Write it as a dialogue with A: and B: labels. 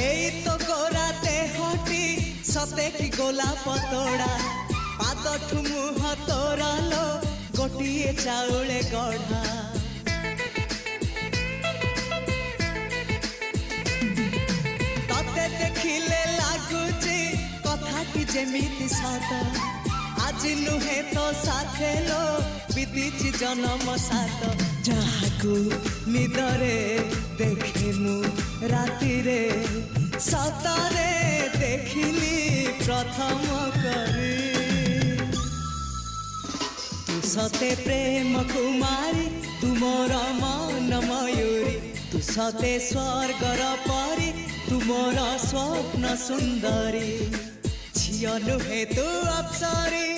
A: এই তো গোরাতে হটি সতে কি গোলাপ তোড়া পাদঠু মুহ তোরালো গোটিয়ে চাউলে গড়া ততে দেখিলে লাগুছি কথাটি যেমিতি সত আজি নুহে তো সাথে লো বিদিছি জনম সাত যাহাকু নিদরে দেখে মু রাতিরে সতরে দেখিলি প্রথম করে তু সতে প্রেম কুমারী তুমর মন ময়ূরী তু সতে স্বর্গর পরি তুমর স্বপ্ন সুন্দরী ঝিও নুহে তু অপ্সরী